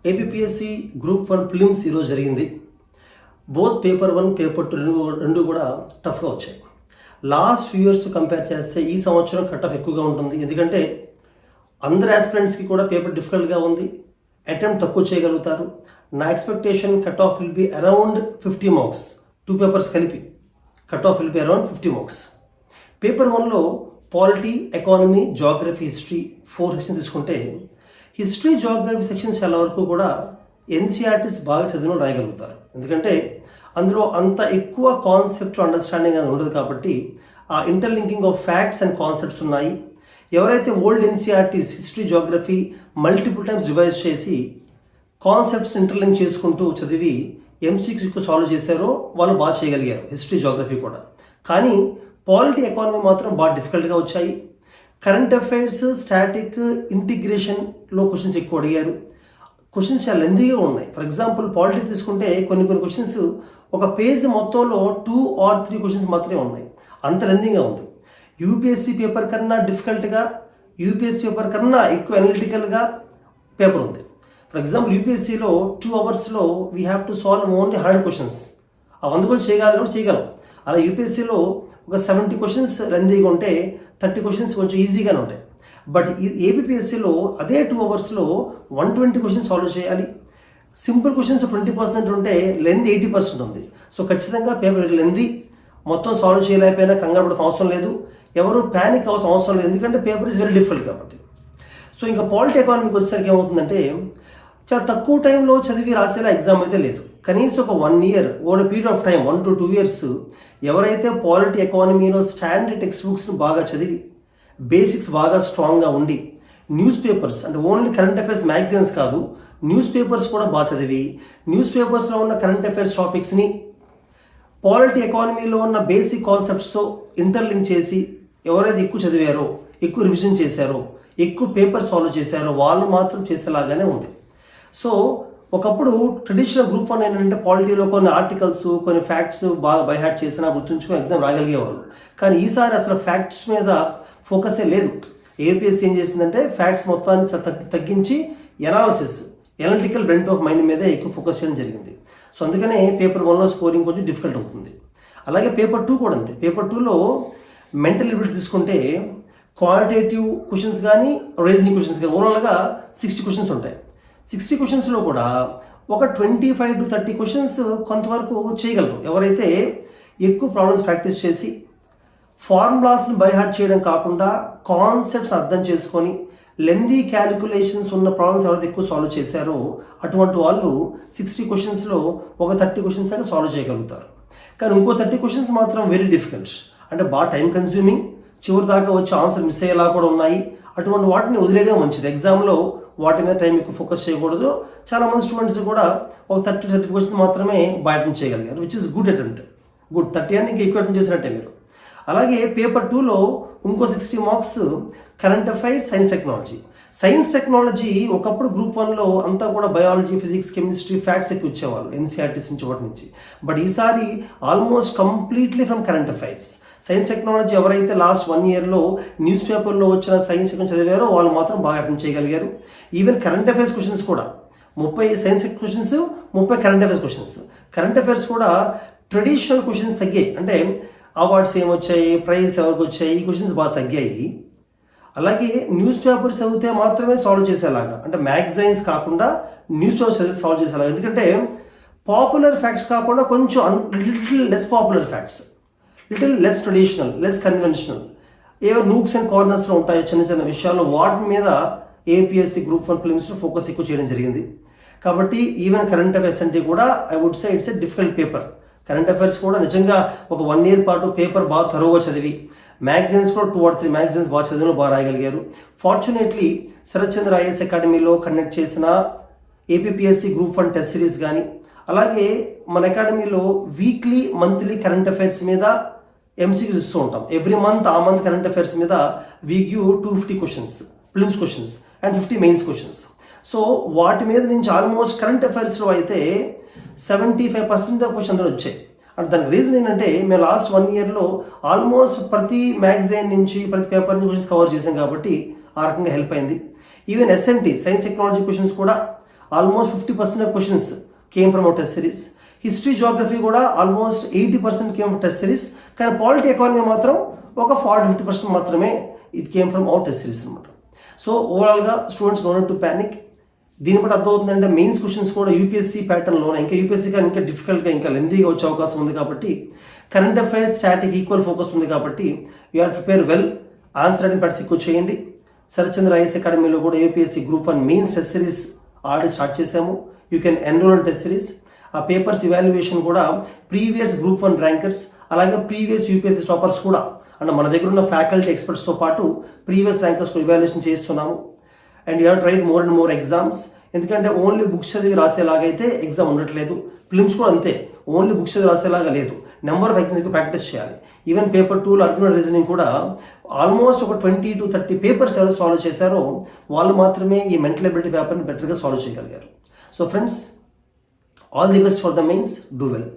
APSC group 1 prelims ఈరోజు జరిగింది. Both paper 1 paper 2 రెండు కూడా టఫ్గా వచ్చాయి. లాస్ట్ ఫ్యూ ఇయర్స్తో కంపేర్ చేస్తే ఈ సంవత్సరం కట్ ఆఫ్ ఎక్కువగా ఉంటుంది. ఎందుకంటే అందరు ఆస్పిరెంట్స్కి కూడా పేపర్ డిఫికల్ట్గా ఉంది. అటెంప్ట్ తక్కువ చేయగలుగుతారు. నా expectation cut off will be around 50 marks. 2 papers కలిపి cut off will be around 50 marks. Paper 1లో polity, economy, geography, history 4 sections తీసుకుంటే హిస్టరీ, జాగ్రఫీ సెక్షన్స్ చాలా వరకు కూడా ఎన్సీఆర్టీస్ బాగా చదివిన రాయగలుగుతారు. ఎందుకంటే అందులో అంత ఎక్కువ కాన్సెప్ట్ అండర్స్టాండింగ్ అనేది ఉండదు కాబట్టి ఆ interlinking of facts and concepts ఉన్నాయి. ఎవరైతే old NCERTs history, geography multiple times revise చేసి కాన్సెప్ట్స్ ఇంటర్లింక్ చేసుకుంటూ చదివి ఎంసీక్యూకి సాల్వ్ చేశారో వాళ్ళు బాగా చేయగలిగారు, హిస్టరీ, జాగ్రఫీ కూడా. కానీ పాలిటీ, ఎకానమీ మాత్రం బాగా డిఫికల్ట్గా వచ్చాయి. కరెంట్ అఫైర్స్, స్టాటిక్, ఇంటిగ్రేషన్లో క్వశ్చన్స్ ఎక్కువ అడిగారు. క్వశ్చన్స్ చాలా లెందీగా ఉన్నాయి. ఫర్ ఎగ్జాంపుల్ పాలిటీ తీసుకుంటే కొన్ని క్వశ్చన్స్ ఒక పేజ్ మొత్తంలో 2 or 3 క్వశ్చన్స్ మాత్రమే ఉన్నాయి. అంత లెందీగా ఉంది. యూపీఎస్సీ పేపర్ కన్నా డిఫికల్ట్గా, యూపీఎస్సీ పేపర్ కన్నా ఎక్కువ అనలిటికల్గా పేపర్ ఉంది. ఫర్ ఎగ్జాంపుల్ యూపీఎస్సీలో 2 అవర్స్లో we have to solve only 100 questions. ఆ 100 క్వశ్చన్స్ చేయగలం. అలా యూపీఎస్సీలో ఒక 70 క్వశ్చన్స్ లెందీగా ఉంటే 30 క్వశ్చన్స్ కొంచెం ఈజీగానే ఉంటాయి. బట్ ఏపీఎస్సీలో అదే 2 అవర్స్లో 120 క్వశ్చన్స్ సాల్వ్ చేయాలి. సింపుల్ క్వశ్చన్స్ 20% ఉంటే లెంత్ 80% ఉంది. సో ఖచ్చితంగా పేపర్ లెంతీ, మొత్తం సాల్వ్ చేయలేకపోయినా కంగారు పడాల్సిన అవసరం లేదు. ఎవరు ప్యానిక్ అవ్వాల్సిన అవసరం లేదు. ఎందుకంటే పేపర్ ఇస్ వెరీ డిఫికల్ట్ కాబట్టి. సో ఇంకా పాలిటీ, ఎకానమీకి వచ్చేసరికి ఏమవుతుందంటే చాలా తక్కువ టైంలో చదివి రాసేలా ఎగ్జామ్ అయితే లేదు. కనీసం ఒక 1 year over period of time 1 to 2 years ఎవరైతే పాలిటీ, ఎకానమీలో స్టాండర్డ్ టెక్స్ట్ బుక్స్ని బాగా చదివి బేసిక్స్ బాగా స్ట్రాంగ్గా ఉండి న్యూస్ పేపర్స్ అంటే ఓన్లీ కరెంట్ అఫైర్స్ మ్యాగజైన్స్ కాదు, న్యూస్ పేపర్స్ కూడా బాగా చదివి న్యూస్ పేపర్స్లో ఉన్న కరెంట్ అఫైర్స్ టాపిక్స్ని పాలిటీ, ఎకానమీలో ఉన్న బేసిక్ కాన్సెప్ట్స్తో ఇంటర్లింక్ చేసి ఎవరైతే ఎక్కువ చదివారో, ఎక్కువ రివిజన్ చేశారో, ఎక్కువ పేపర్ సాల్వ్ చేశారో వాళ్ళు మాత్రం చేసేలాగానే ఉంది. సో ఒకప్పుడు ట్రెడిషనల్ గ్రూప్ 1 ఏంటంటే పాలిటీలో కొన్ని ఆర్టికల్స్, కొన్ని ఫ్యాక్ట్స్ బాగా బై హార్ట్ చేసినా గుర్తుంచుకొని ఎగ్జామ్ రాగలిగేవాళ్ళు. కానీ ఈసారి అసలు ఫ్యాక్ట్స్ మీద ఫోకసే లేదు. ఏపీఎస్సీ ఏం చేసిందంటే ఫ్యాక్ట్స్ మొత్తాన్ని తగ్గించి ఎనాలిటికల్ బ్రెంట్ ఆఫ్ మైండ్ మీద ఎక్కువ ఫోకస్ చేయడం జరిగింది. సో అందుకనే పేపర్ 1లో స్కోరింగ్ కొంచెం డిఫికల్ట్ అవుతుంది. అలాగే పేపర్ 2 కూడా అంతే. పేపర్ 2లో మెంటల్ ఎబిలిటీ తీసుకుంటే క్వాంటిటేటివ్ క్వశ్చన్స్ కానీ, రీజనింగ్ క్వశ్చన్స్ కానీ ఓవరాల్గా 60 క్వశ్చన్స్ ఉంటాయి. 60 క్వశ్చన్స్లో కూడా ఒక 25 to 30 క్వశ్చన్స్ కొంతవరకు చేయగలరు ఎవరైతే ఎక్కువ ప్రాబ్లమ్స్ ప్రాక్టీస్ చేసి ఫార్ములాస్ని బై హార్ట్ చేయడం కాకుండా కాన్సెప్ట్స్ అర్థం చేసుకొని లెందీ క్యాలిక్యులేషన్స్ ఉన్న ప్రాబ్లమ్స్ ఎవరైతే ఎక్కువ సాల్వ్ చేశారో అటువంటి వాళ్ళు 60 క్వశ్చన్స్లో ఒక 30 క్వశ్చన్స్ దాకా సాల్వ్ చేయగలుగుతారు. కానీ ఇంకో 30 క్వశ్చన్స్ మాత్రం వెరీ డిఫికల్ట్, అంటే బాగా టైం కన్స్యూమింగ్, చివరి దాకా వచ్చి ఆన్సర్ మిస్ అయ్యేలా కూడా ఉన్నాయి. అటువంటి వాటిని వదిలేయడం మంచిది. ఎగ్జామ్లో వాటి మీద టైం ఎక్కువ ఫోకస్ చేయకూడదు. చాలామంది స్టూడెంట్స్ కూడా ఒక 30 క్వశ్చన్స్ మాత్రమే బయట చేయగలిగారు, which is good attempt. Good 30 అంటే ఇంకా ఎక్కువ అటెంప్ట్ చేసినట్టే మీరు. అలాగే పేపర్ 2లో ఇంకో 60 marks current affairs, science technology. ఒకప్పుడు గ్రూప్ 1లో అంతా కూడా బయాలజీ, ఫిజిక్స్, కెమిస్ట్రీ, ఫ్యాక్ట్స్ ఎక్కువ ఇచ్చేవాళ్ళు ఎన్సీఆర్టీస్ నుంచి వాటి నుంచి. బట్ ఈసారి almost completely from current affairs. Science technology ఎవరైతే లాస్ట్ 1 yearలో న్యూస్ పేపర్లో వచ్చిన సైన్స్ చదివారో వాళ్ళు మాత్రం బాగా అటెంప్ట్ చేయగలిగారు. ఈవెన్ కరెంట్ అఫైర్స్ క్వశ్చన్స్ కూడా 30 science questions, 30 current affairs questions. Current affairs కూడా ట్రెడిషనల్ క్వశ్చన్స్ తగ్గాయి. అంటే అవార్డ్స్ ఏమొచ్చాయి, ప్రైజ్ ఎవరికి వచ్చాయి, ఈ క్వశ్చన్స్ బాగా తగ్గాయి. అలాగే న్యూస్ పేపర్ చదివితే మాత్రమే సాల్వ్ చేసేలాగా, అంటే మ్యాగజైన్స్ కాకుండా న్యూస్ పేపర్ చదివి సాల్వ్ చేసేలాగా. ఎందుకంటే పాపులర్ ఫ్యాక్ట్స్ కాకుండా కొంచెం little less popular facts, little less traditional, less conventional, ఏవో నూక్స్ అండ్ కార్నర్స్లో ఉంటాయో చిన్న చిన్న విషయాలు, వాటి మీద ఏపీఎస్సీ గ్రూప్ 1 ప్రిలిమ్స్లో ఫోకస్ ఎక్కువ చేయడం జరిగింది. కాబట్టి ఈవెన్ కరెంట్ అఫైర్స్ అంటే కూడా I would say it's a difficult paper. Current affairs కూడా నిజంగా ఒక 1 year పాటు పేపర్ బాగా తరువుగా చదివి మ్యాగజైన్స్ కూడా 2 or 3 మ్యాగజైన్స్ బాగా చదివిన బాగా రాయగలిగారు. ఫార్చునేట్లీ శరత్ చంద్ర ఐఏఎస్ అకాడమీలో కండక్ట్ చేసిన ఏపీఎస్సీ గ్రూప్ 1 టెస్ట్ సిరీస్ కానీ, అలాగే మన అకాడమీలో వీక్లీ, మంత్లీ కరెంట్ అఫైర్స్ మీద ఎంసీక్యూస్ ఇస్తూ ఉంటాం. ఎవ్రీ మంత్ ఆ మంత్ కరెంట్ అఫైర్స్ మీద we give 250 questions, prelims questions and 50 mains questions. So వాటి మీద నుంచి ఆల్మోస్ట్ కరెంట్ అఫైర్స్లో అయితే 75% క్వశ్చన్ అందులో వచ్చాయి. అంటే దానికి రీజన్ ఏంటంటే మేము లాస్ట్ 1 yearలో ఆల్మోస్ట్ ప్రతి మ్యాగజైన్ నుంచి, ప్రతి పేపర్ నుంచి క్వశ్చన్స్ కవర్ చేసాం కాబట్టి ఆ రకంగా హెల్ప్ అయింది. Even SNT science technology questions కూడా almost 50% of questions came from our test series. History geography కూడా almost 80% came from test series. కానీ పాలిటీ ఎకానమీ మాత్రం ఒక 40-50% మాత్రమే it came from our test series అనమాట. సో ఓవరాల్గా students no need to panic. దీని బట్టి అర్థమవుతుందంటే మెయిన్స్ క్వశ్చన్స్ కూడా యూపీఎస్సీ ప్యాటర్న్లోనే ఇంకా యూపీఎస్సీ కానీ ఇంకా డిఫికల్ట్గా ఇంకా లెందీగా వచ్చే అవకాశం ఉంది కాబట్టి current affairs static equal focus ఉంది కాబట్టి you have prepare well. Answer writing practice ఎక్కువ చేయండి. శరత్చంద్ర ఐఎస్ అకాడమీలో కూడా UPSC group 1 mains test series already start చేశాము. You can enrol in test series. ఆ పేపర్స్ ఇవాల్యుయేషన్ కూడా ప్రీవియస్ గ్రూప్ 1 ర్యాంకర్స్ అలాగే ప్రీవియస్ యూపీఎస్సీ టాపర్స్ కూడా అంటే మన దగ్గర ఉన్న ఫ్యాకల్టీ ఎక్స్పర్ట్స్తో పాటు ప్రీవియస్ ర్యాంకర్స్ కూడా ఇవాల్యుయేషన్ చేస్తున్నాము. And you have tried more and more exams. ఎందుకంటే ఓన్లీ బుక్స్ చదివి రాసేలాగైతే ఎగ్జామ్ ఉండట్లేదు. ఫిలిమ్స్ కూడా అంతే, ఓన్లీ బుక్స్ చదివి రాసేలాగా లేదు. నెంబర్ ఆఫ్ ఎగ్జామ్స్కి ప్రాక్టీస్ చేయాలి. ఈవెన్ పేపర్ 2లో అర్థమెటిక్ రీజనింగ్ కూడా ఆల్మోస్ట్ ఒక 20 to 30 పేపర్స్ ఎవరు సాల్వ్ చేశారో వాళ్ళు మాత్రమే ఈ మెంటల్ ఎబిలిటీ పేపర్ని బెటర్గా సాల్వ్ చేయగలిగారు. So friends, all the best for the mains. Do well.